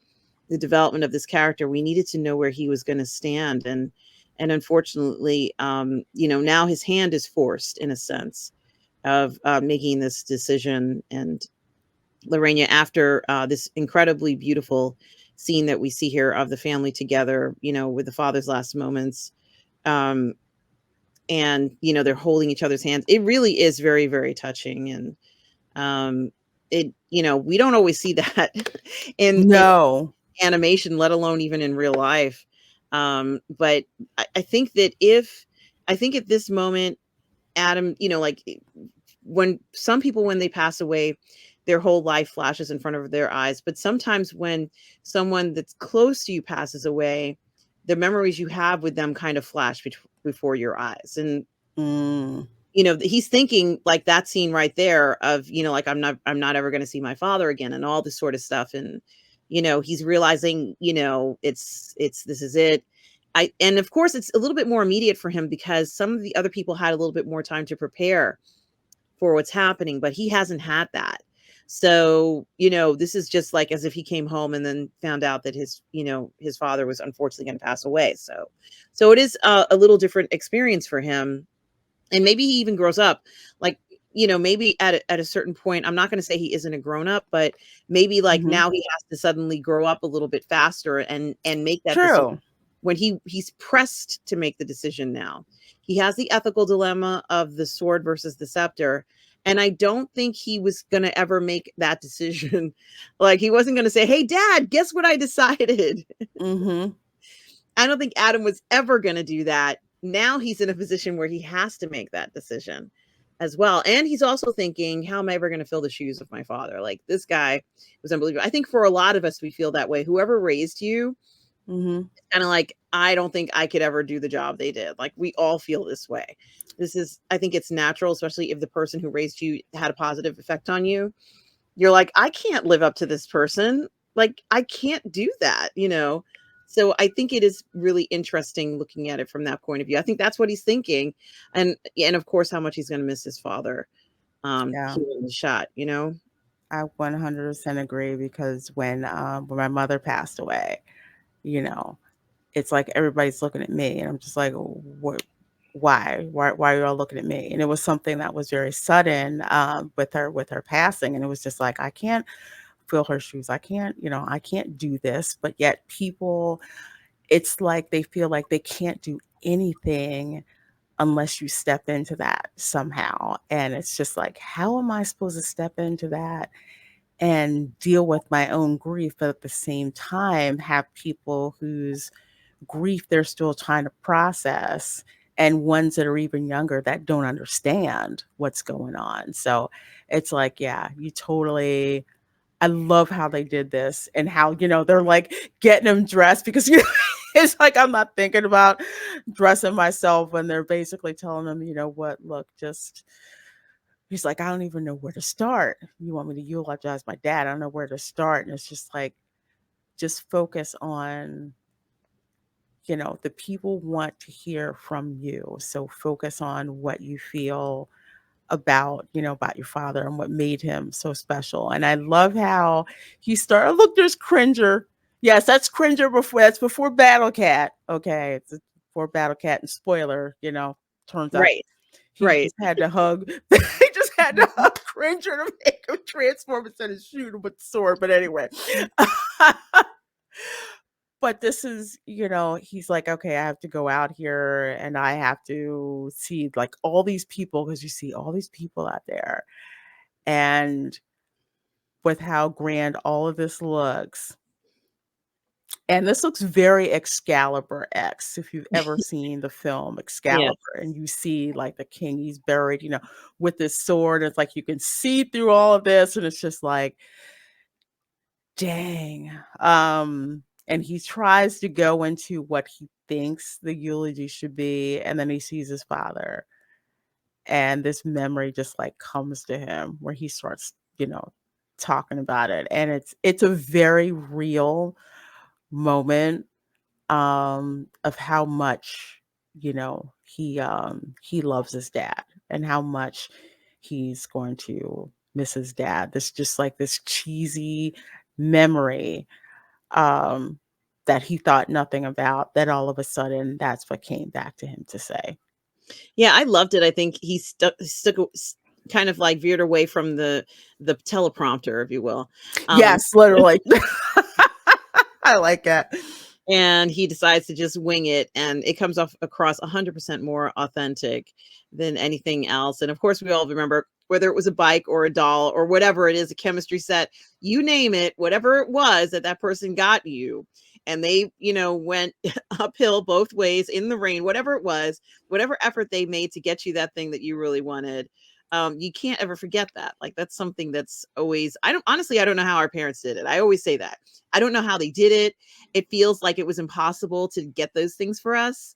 the development of this character. We needed to know where he was going to stand, and unfortunately, now his hand is forced, in a sense, of making this decision. And Lorena, after this incredibly beautiful scene that we see here of the family together, with the father's last moments, um, and they're holding each other's hands. It really is very, very touching, and um, we don't always see that in No. animation, let alone even in real life. But I think that if I think at this moment, Adam, like when some people, when they pass away, their whole life flashes in front of their eyes. But sometimes when someone that's close to you passes away, the memories you have with them kind of flash before your eyes. And Mm, he's thinking like that scene right there of, like I'm not ever going to see my father again and all this sort of stuff. And, he's realizing, it's this is it. And of course it's a little bit more immediate for him because some of the other people had a little bit more time to prepare for what's happening, but he hasn't had that. So, this is just like as if he came home and then found out that his father was unfortunately going to pass away. So it is a little different experience for him. And maybe he even grows up like, maybe at a certain point, I'm not going to say he isn't a grown up, but maybe like hmm. now he has to suddenly grow up a little bit faster and make that decision True. when he's pressed to make the decision now. He has the ethical dilemma of the sword versus the scepter. And I don't think he was going to ever make that decision. Like he wasn't going to say, "Hey dad, guess what I decided?" Hmm. I don't think Adam was ever going to do that. Now he's in a position where he has to make that decision as well. And he's also thinking, how am I ever going to fill the shoes of my father? Like this guy was unbelievable. I think for a lot of us, we feel that way. Whoever raised you, Hmm. kind of like, I don't think I could ever do the job they did. Like we all feel this way. I think it's natural, especially if the person who raised you had a positive effect on you. You're like, I can't live up to this person. Like, I can't do that. So I think it is really interesting looking at it from that point of view. I think that's what he's thinking. And of course, how much he's going to miss his father Yeah, hearing the shot. I 100% agree because when my mother passed away, you know, it's like everybody's looking at me, and I'm just like, what? Why are you all looking at me? And it was something that was very sudden with her passing, and it was just like I can't fill her shoes. I can't do this. But yet people, it's like they feel like they can't do anything unless you step into that somehow. And it's just like, how am I supposed to step into that and deal with my own grief, but at the same time have people whose grief they're still trying to process, and ones that are even younger that don't understand what's going on. So it's like, yeah, you totally, I love how they did this and how, they're like getting them dressed because, it's like I'm not thinking about dressing myself when they're basically telling them, you know what, look, just, he's like, I don't even know where to start. You want me to eulogize my dad? I don't know where to start. And it's just like, just focus on, the people want to hear from you. So focus on what you feel about your father and what made him so special. And I love how he started. Look, there's Cringer. Yes, that's before Battle Cat. Okay, it's before Battle Cat. And spoiler, turns out Right. he Right. just had to hug. He just had to hug Cringer to make him transform instead of shoot him with the sword. But anyway. But this is, he's like, okay, I have to go out here and I have to see like all these people because you see all these people out there. And with how grand all of this looks. And this looks very Excalibur X, if you've ever seen the film Yes. Excalibur, and you see like the king, he's buried, with his sword. It's like you can see through all of this, and it's just like, dang. And he tries to go into what he thinks the eulogy should be, and then he sees his father. And this memory just like comes to him where he starts, talking about it. And it's a very real moment of how much, he loves his dad and how much he's going to miss his dad. This just like this cheesy memory um, that he thought nothing about, that all of a sudden that's what came back to him to say. Yeah, I loved it. I think he kind of like veered away from the teleprompter, if you will. Um, Yes, literally. I like that. and he decides to just wing it, and it comes off across 100% more authentic than anything else. And of course we all remember, whether it was a bike or a doll or whatever it is, a chemistry set, you name it, whatever it was that person got you, and they, went uphill both ways in the rain, whatever it was, whatever effort they made to get you that thing that you really wanted. You can't ever forget that. Like, that's something that's always, I don't know how our parents did it. I always say that. I don't know how they did it. It feels like it was impossible to get those things for us.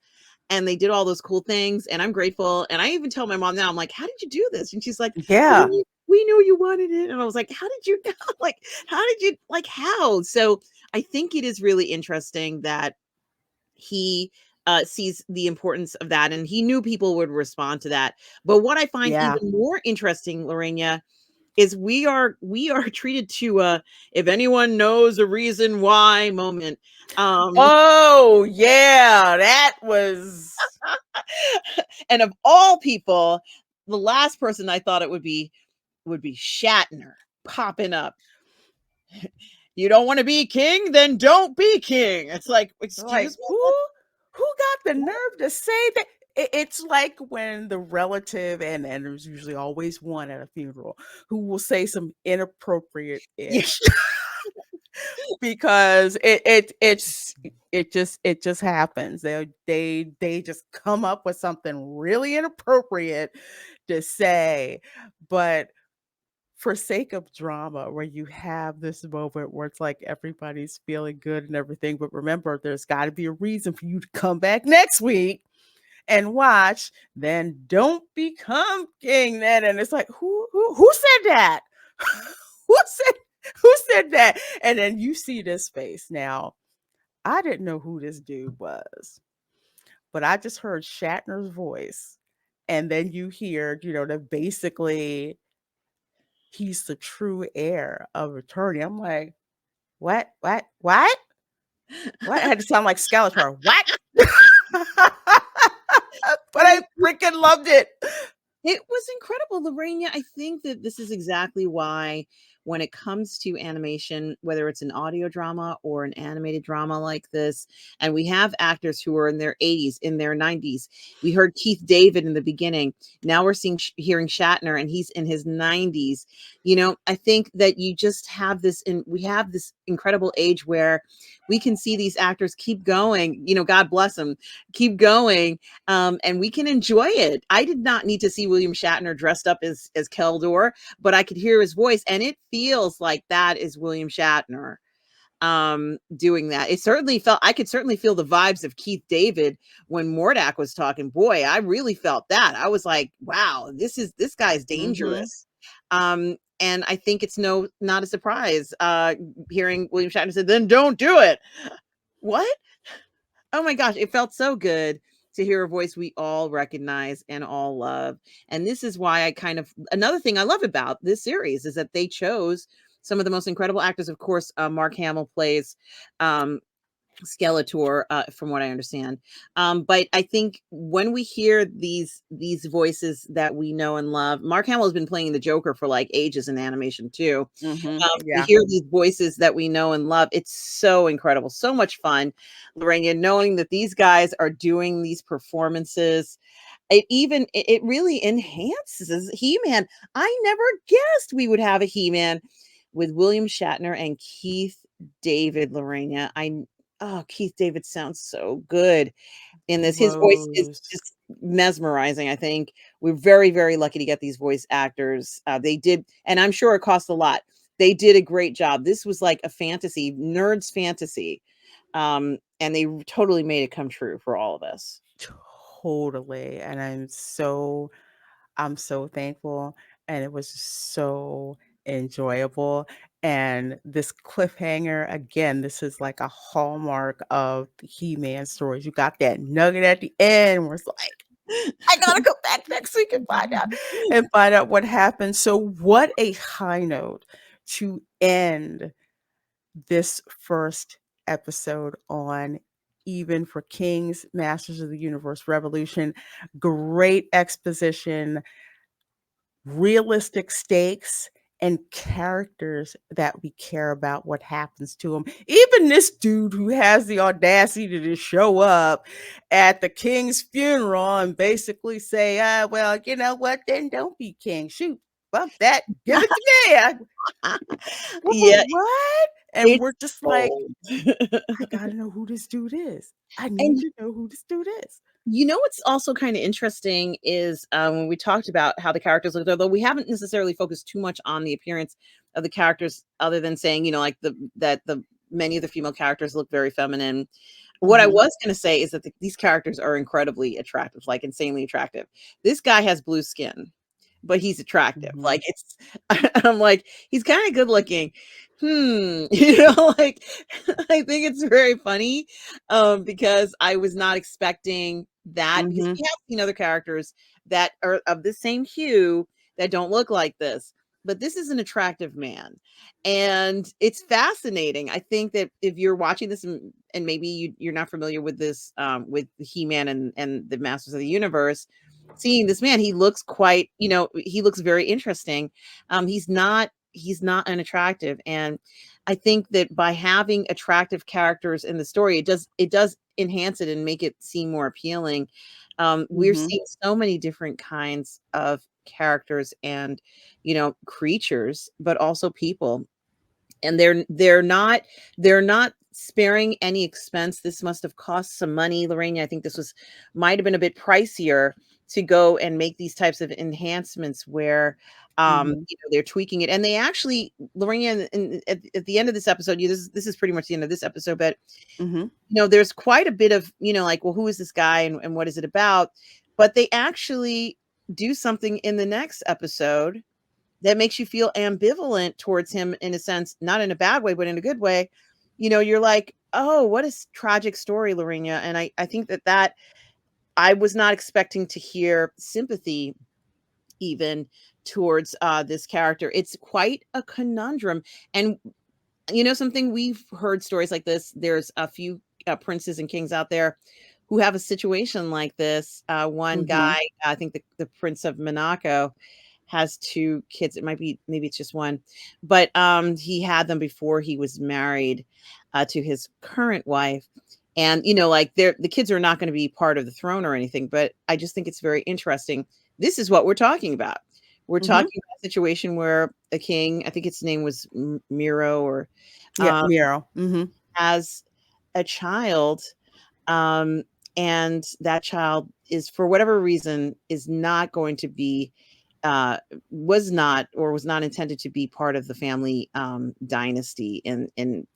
And they did all those cool things, and I'm grateful. And I even tell my mom now, I'm like, how did you do this? And she's like, oh, Yeah. we knew you wanted it. And I was like, how did you know? Like, how did you, like, how? So I think it is really interesting that he sees the importance of that, and he knew people would respond to that. But what I find Yeah. even more interesting, Lorena, is we are treated to a if anyone knows a reason why moment. Oh, yeah. That was And of all people, the last person I thought it would be Shatner popping up. You don't want to be king, then don't be king. It's like, like, excuse me. who got the nerve to say that? It's like when the relative, and there's usually always one at a funeral, who will say some inappropriate Yeah. ish because it just happens. They just come up with something really inappropriate to say. But for sake of drama, where you have this moment where it's like everybody's feeling good and everything, but remember, there's got to be a reason for you to come back next week and watch. Then don't become king. Then, and it's like, who said that? who said who said that? And then you see this face. Now, I didn't know who this dude was, but I just heard Shatner's voice, and then you hear, that basically he's the true heir of attorney. I'm like, what? What? I had to sound like Skeletor. What? But I freaking loved it. It was incredible, Lorena. I think that this is exactly why, when it comes to animation, whether it's an audio drama or an animated drama like this, and we have actors who are in their 80s, in their 90s. We heard Keith David in the beginning. Now we're hearing Shatner, and he's in his 90s. I think that you just have this, and we have this incredible age where we can see these actors keep going. God bless them, keep going, and we can enjoy it. I did not need to see William Shatner dressed up as Keldor, but I could hear his voice, and it feels like that is William Shatner doing that. I could certainly feel the vibes of Keith David when Mordak was talking. Boy, I really felt that. I was like, wow, this guy's Mm-hmm. dangerous. And I think it's not a surprise hearing William Shatner say, then don't do it. What? Oh my gosh, it felt so good to hear a voice we all recognize and all love. And this is why another thing I love about this series is that they chose some of the most incredible actors. Of course, Mark Hamill plays um, Skeletor, from what I understand. But I think when we hear these voices that we know and love, Mark Hamill has been playing the Joker for like ages in animation too. Mm-hmm. To Yeah. hear these voices that we know and love, it's so incredible, so much fun, Lorena, knowing that these guys are doing these performances. It really enhances He-Man. I never guessed we would have a He-Man with William Shatner and Keith David, Lorena. Keith David sounds so good in this. His voice is Rose. just mesmerizing. I think we're very, very lucky to get these voice actors. They did, and I'm sure it cost a lot. They did a great job. This was like a fantasy, nerd's fantasy. And they totally made it come true for all of us. Totally. And I'm so thankful, and it was so enjoyable. And this cliffhanger, again, this is like a hallmark of the He-Man stories. You got that nugget at the end where it's like, I gotta go back next week and find out what happened. So what a high note to end this first episode on, even for Kings, Masters of the Universe Revolution. Great exposition, realistic stakes, and characters that we care about what happens to them. Even this dude who has the audacity to just show up at the king's funeral and basically say, well, you know what, then don't be king. Shoot, fuck that. Give it to me. Yeah, What? And we're It's just like, bold. I gotta know who this dude is. I need And to know who this dude is. you know what's also kind of interesting is when we talked about how the characters looked, although we haven't necessarily focused too much on the appearance of the characters, other than saying, like the many of the female characters look very feminine. What I Mhm. was going to say is that these characters are incredibly attractive, like insanely attractive. This guy has blue skin, but he's attractive. Mhm. Like it's, I'm like, he's kind of good looking. Like I think it's very funny, because I was not expecting that, because Mhm. we have seen other characters that are of the same hue that don't look like this. But this is an attractive man, and it's fascinating. I think that if you're watching this and maybe you're not familiar with this, with He-Man and the Masters of the Universe, seeing this man, he looks quite, he looks very interesting. He's not unattractive, and I think that by having attractive characters in the story, it does enhance it and make it seem more appealing. We're Mhm. seeing so many different kinds of characters and creatures, but also people, and they're not sparing any expense. This must have cost some money, Lorraine. I think this was might have been a bit pricier to go and make these types of enhancements where Mhm. they're tweaking it. And they actually, Lorraine, at the end of this episode, this is pretty much the end of this episode, but Mhm. there's quite a bit of, like, well, who is this guy and what is it about? But they actually do something in the next episode that makes you feel ambivalent towards him, in a sense, not in a bad way, but in a good way. You're like, oh, what a tragic story, Lorena. And I think that I was not expecting to hear sympathy even towards this character. It's quite a conundrum. And something, we've heard stories like this. There's a few princes and kings out there who have a situation like this. One guy, Mhm. I think the Prince of Monaco, has two kids. It might be, maybe it's just one, but he had them before he was married to his current wife. And like, the kids are not going to be part of the throne or anything, but I just think it's very interesting. This is what we're talking about. We're Mhm. talking about a situation where a king, I think its name was Miro, or Yeah, um, Miro. Mhm. has a child, um, and that child is, for whatever reason, is not going to be, uh, was not intended to be part of the family dynasty in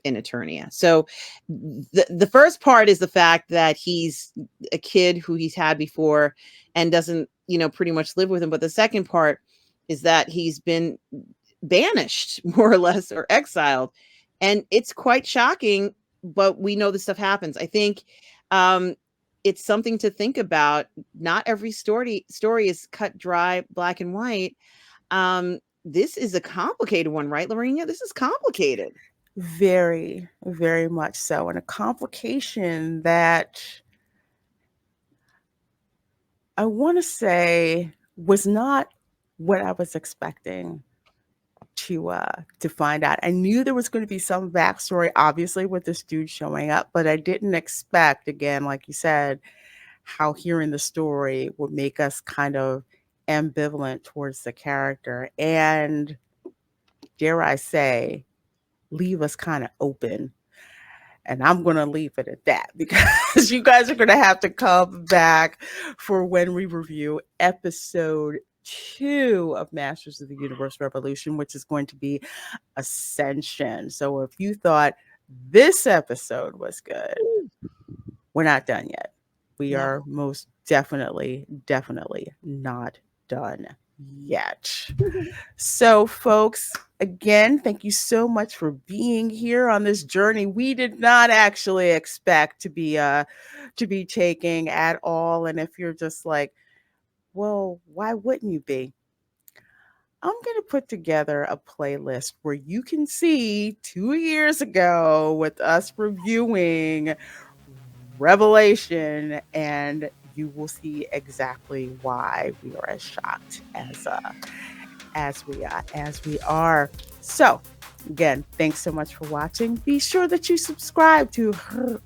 Eternia. So the first part is the fact that he's a kid who he's had before and doesn't, pretty much live with him. But the second part is that he's been banished, more or less, or exiled. And it's quite shocking, but we know this stuff happens. I think um, it's something to think about. Not every story is cut dry, black and white. This is a complicated one, right, Lorena? This is complicated. Very, very much so. And a complication that I want to say was not what I was expecting to find out. I knew there was going to be some backstory, obviously, with this dude showing up, but I didn't expect, again, like you said, how hearing the story would make us kind of ambivalent towards the character, and dare I say, leave us kind of open. And I'm going to leave it at that because you guys are going to have to come back for when we review episode 2 of Masters of the Universe Revolution, which is going to be Ascension. So if you thought this episode was good, we're not done yet. We No. are most definitely, definitely not done yet. So, folks, again, thank you so much for being here on this journey. We did not actually expect to be taking at all. And if you're just like, well, why wouldn't you be? I'm going to put together a playlist where you can see 2 years ago with us reviewing Revelation, and you will see exactly why we are as shocked as we are. So, again, thanks so much for watching. Be sure that you subscribe to her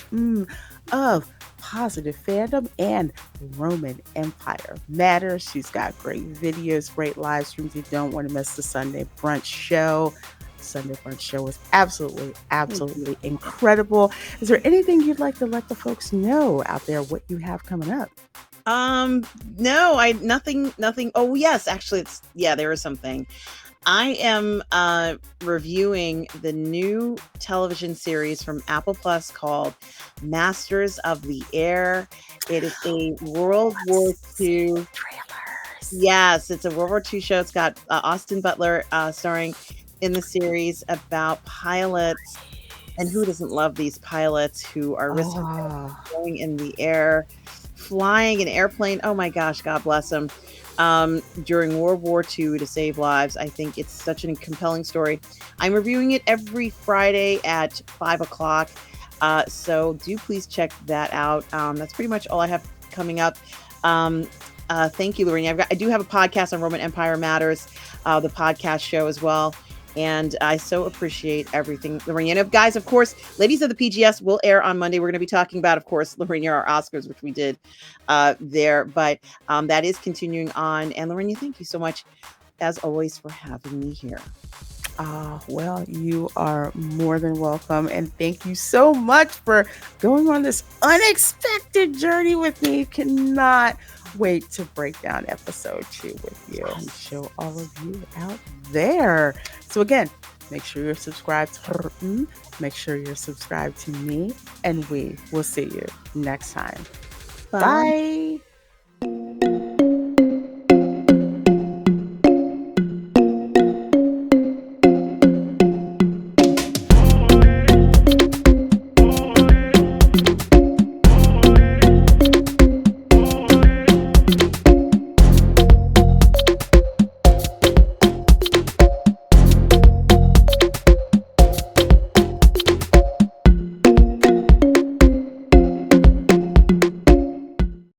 of Positive Fandom and Roman Empire Matters. She's got great videos, great live streams. You don't want to miss the Sunday brunch show. Sunday Brunch show was absolutely, Thank you. absolutely incredible. Is there anything you'd like to let the folks know out there what you have coming up? No, nothing. Oh, yes, actually, there is something. I am reviewing the new television series from Apple Plus called Masters of the Air. It is a World War II. Trailers. Yes, it's a World War II show. It's got Austin Butler starring in the series about pilots. And who doesn't love these pilots who are risking going in the air, flying an airplane? Oh my gosh, God bless them. During World War II to save lives. I think it's such a compelling story. I'm reviewing it every Friday at 5 o'clock. So do please check that out. That's pretty much all I have coming up. Thank you, Lorena. I do have a podcast on Roman Empire Matters, the podcast show as well. And I so appreciate everything, Lorena. Guys, of course, Ladies of the PGS will air on Monday. We're going to be talking about, of course, Lorena, our Oscars, which we did there. But that is continuing on. And Lorena, thank you so much, as always, for having me here. Well, you are more than welcome. And thank you so much for going on this unexpected journey with me. Cannot wait to break down episode 2 with you and show all of you out there. So again, make sure you're subscribed. Make sure you're subscribed to me, and we will see you next time. Bye.